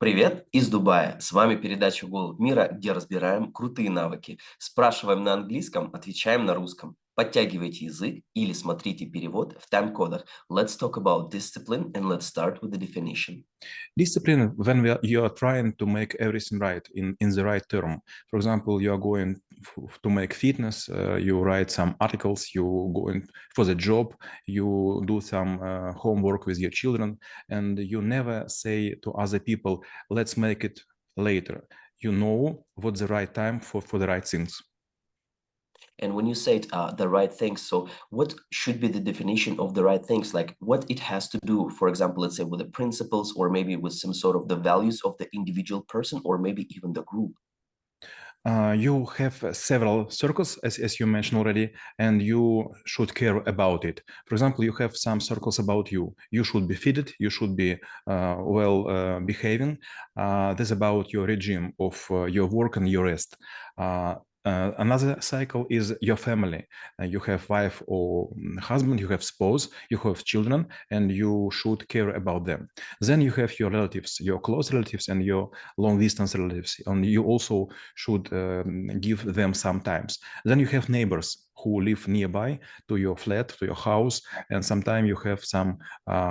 Привет из Дубая. С вами передача «Голубь мира», где разбираем крутые навыки. Спрашиваем на английском, отвечаем на русском. Подтягивайте язык или смотрите перевод в тайм-кодах. Let's talk about discipline and let's start with the definition. Discipline when you are trying to make everything right in the right term. For example, you are going to make fitness, you write some articles, you going for the job, you do some homework with your children, and you never say to other people, let's make it later. You know what's the right time for the right things. And when you say the right things, so what should be the definition of the right things? Like what it has to do, for example, let's say with the principles or maybe with some sort of the values of the individual person or maybe even the group. You have several circles, as you mentioned already, and you should care about it. For example, you have some circles about you. You should be fitted, you should be well behaving. This is about your regime of your work and your rest. Another cycle is your family. You have wife or husband, you have spouse, you have children, and you should care about them. Then you have your relatives, your close relatives, and your long distance relatives, and you also should give them some times. Then you have neighbors who live nearby to your flat, to your house, and sometimes you have some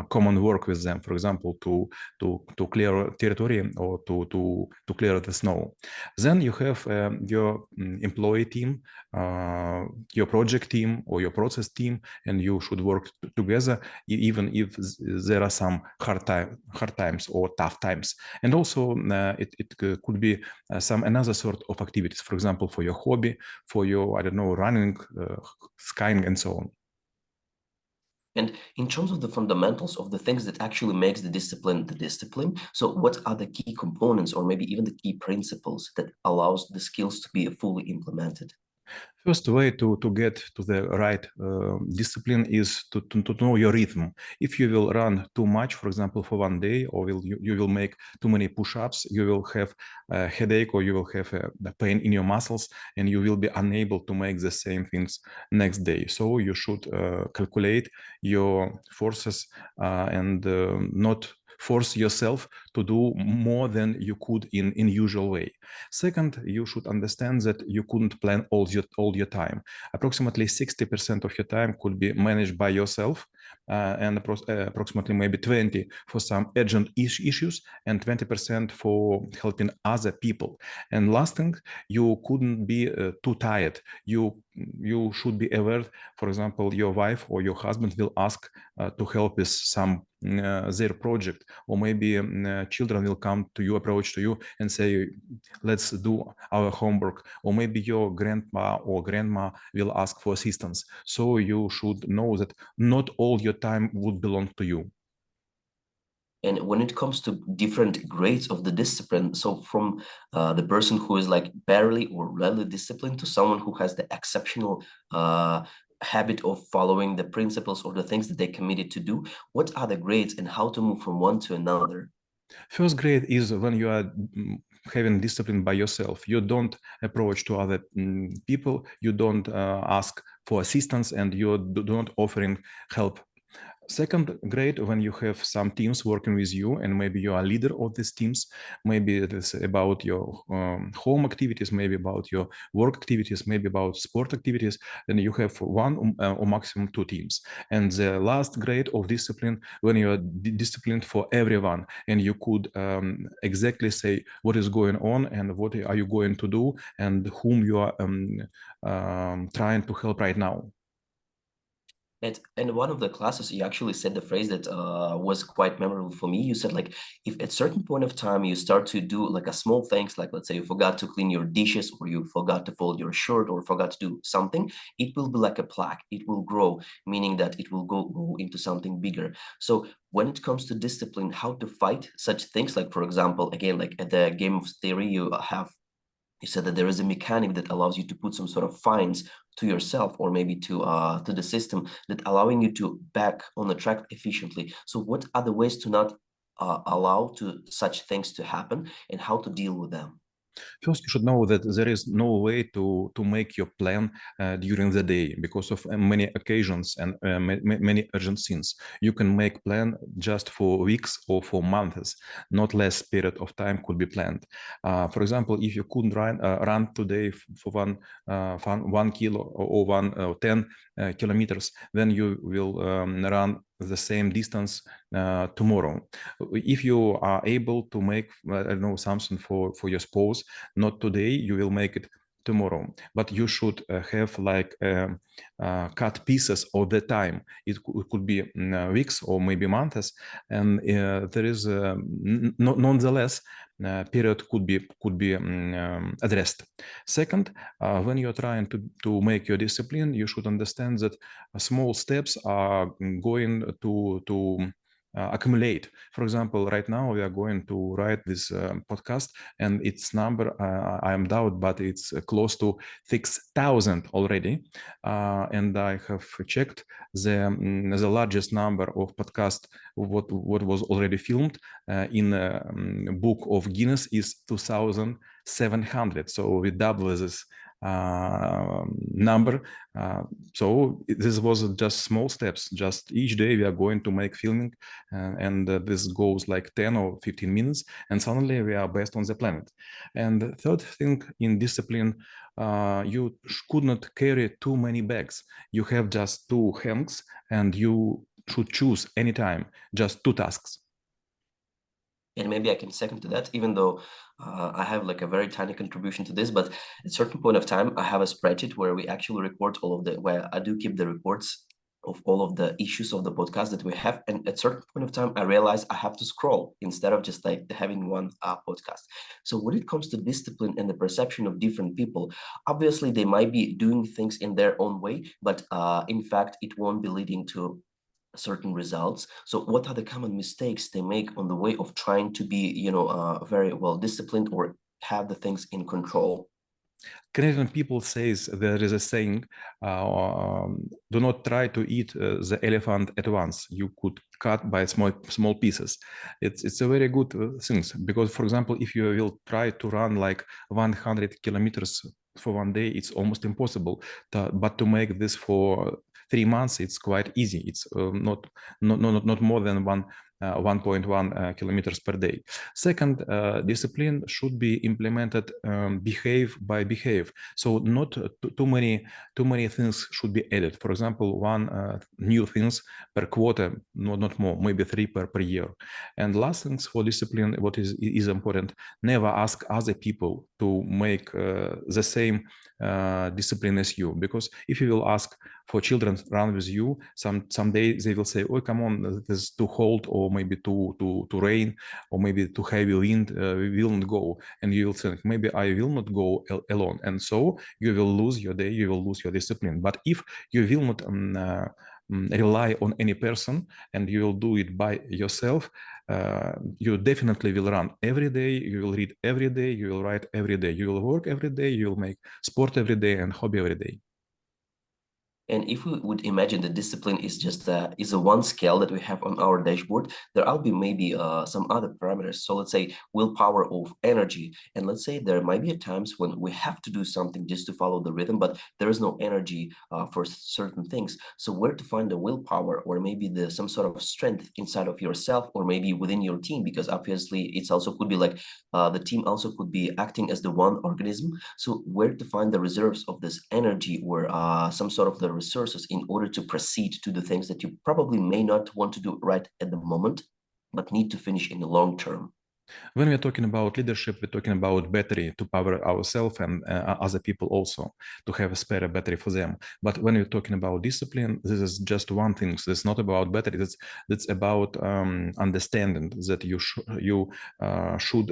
common work with them. For example, to clear territory or to clear the snow. Then you have your employee team, your project team or your process team, and you should work together even if there are some hard times or tough times. And also it could be some another sort of activities, for example, for your hobby, for your, I don't know, running, skiing, and so on. And in terms of the fundamentals of the things that actually makes the discipline, so what are the key components or maybe even the key principles that allows the skills to be fully implemented? First way to get to the right discipline is to know your rhythm. If you will run too much, for example, for one day, or you will make too many push-ups, you will have a headache or you will have a pain in your muscles and you will be unable to make the same things next day. So you should calculate your forces and not force yourself to do more than you could in usual way. Second, you should understand that you couldn't plan all your time. Approximately 60% of your time could be managed by yourself, and approximately maybe 20 for some urgent issues and 20% for helping other people. And last thing, you couldn't be too tired. You should be aware, for example, your wife or your husband will ask to help with some their project, or maybe children will come to you, approach to you and say, let's do our homework, or maybe your grandpa or grandma will ask for assistance. So you should know that not all your time would belong to you. And when it comes to different grades of the discipline, so from the person who is like barely or rarely disciplined to someone who has the exceptional habit of following the principles or the things that they committed to do, what are the grades and how to move from one to another? First grade is when you are having discipline by yourself. You don't approach to other people. You don't ask for assistance, and you do not offering help. Second grade, when you have some teams working with you and maybe you are a leader of these teams, maybe it is about your home activities, maybe about your work activities, maybe about sport activities, then you have one or maximum two teams. And the last grade of discipline, when you are disciplined for everyone and you could exactly say what is going on and what are you going to do and whom you are trying to help right now. And in one of the classes, you actually said the phrase that was quite memorable for me. You said like, if at certain point of time you start to do like a small things, like let's say you forgot to clean your dishes or you forgot to fold your shirt or forgot to do something, it will be like a plaque. It will grow, meaning that it will go into something bigger. So when it comes to discipline, how to fight such things, like for example, again, like at the game of theory, you said that there is a mechanic that allows you to put some sort of fines to yourself or maybe to the system that allowing you to back on the track efficiently. So what are the ways to not allow to such things to happen and how to deal with them? First, you should know that there is no way to make your plan during the day because of many occasions and many urgent scenes. You can make plan just for weeks or for months, not less period of time could be planned. For example, if you couldn't run today for 1 kilo or 10 kilometers, then you will run the same distance tomorrow. If you are able to make I don't know, something for your spouse, not today, you will make it tomorrow, but you should have like cut pieces of the time. It could be weeks or maybe months, and there is nonetheless period could be addressed. Second, when you're trying to make your discipline, you should understand that small steps are going to accumulate. For example, right now we are going to write this podcast, and its number I am doubt, but it's close to 6,000 already. And I have checked the largest number of podcasts what was already filmed in book of Guinness is 2,700. So we double this number. So this was just small steps. Just each day we are going to make filming, and this goes like 10 or 15 minutes, and suddenly we are best on the planet. And the third thing in discipline, you could not carry too many bags. You have just two hands, and you should choose anytime just two tasks. And maybe I can second to that, even though I have like a very tiny contribution to this, but at a certain point of time, I have a spreadsheet where we actually record all of where I do keep the reports of all of the issues of the podcast that we have. And at a certain point of time, I realized I have to scroll instead of just like having one podcast. So when it comes to discipline and the perception of different people, obviously they might be doing things in their own way, but in fact, it won't be leading to certain results. So what are the common mistakes they make on the way of trying to be, very well disciplined or have the things in control? Canadian people says there is a saying, do not try to eat the elephant at once. You could cut by small pieces. It's a very good thing, because, for example, if you will try to run like 100 kilometers for one day, it's almost impossible. But to make this for 3 months, it's quite easy. It's not more than 1.1 kilometers per day. Second, discipline should be implemented behave by behave. So not too many things should be added. For example, one new things per quarter, not more, maybe 3 per year. And last things for discipline, what is important, never ask other people to make the same discipline as you, because if you will ask for children run with you, someday they will say, oh, come on, this is too cold, or maybe too rain, or maybe too heavy wind, we will not go. And you will think, maybe I will not go alone. And so you will lose your day, you will lose your discipline. But if you will not rely on any person and you will do it by yourself, you definitely will run every day, you will read every day, you will write every day, you will work every day, you will make sport every day and hobby every day. And if we would imagine the discipline is just is a one scale that we have on our dashboard, there'll be maybe some other parameters. So let's say willpower of energy. And let's say there might be times when we have to do something just to follow the rhythm, but there is no energy for certain things. So where to find the willpower, or maybe some sort of strength inside of yourself, or maybe within your team, because obviously it's also could be like the team also could be acting as the one organism. So where to find the reserves of this energy, or some sort of the resources in order to proceed to the things that you probably may not want to do right at the moment, but need to finish in the long term. When we're talking about leadership, we're talking about battery to power ourselves and other people also, to have a spare battery for them. But when we're talking about discipline, this is just one thing. So it's not about battery. That's about understanding that you should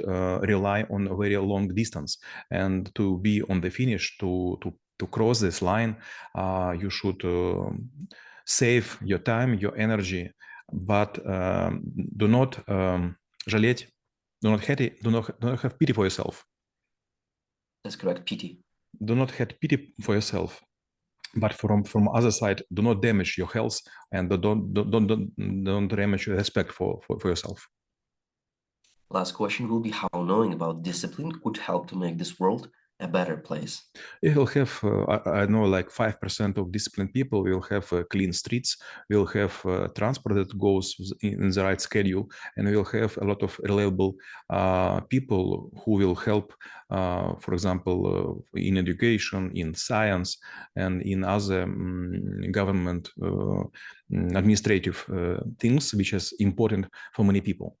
rely on a very long distance, and to be on the finish, to cross this line, you should save your time, your energy, but do not жалеть. Do not have pity for yourself. That's correct, pity. Do not have pity for yourself. But from other side, do not damage your health, and don't damage your respect for yourself. Last question will be how knowing about discipline could help to make this world a better place. If you'll have, I know, like 5% of disciplined people will have clean streets, will have transport that goes in the right schedule, and we'll have a lot of reliable people who will help, for example, in education, in science, and in other government administrative things, which is important for many people.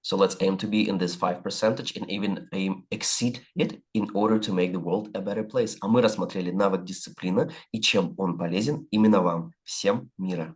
So let's aim to be in this 5% and even aim exceed it in order to make the world a better place. А мы рассмотрели навык дисциплины и чем он полезен именно вам. Всем мира!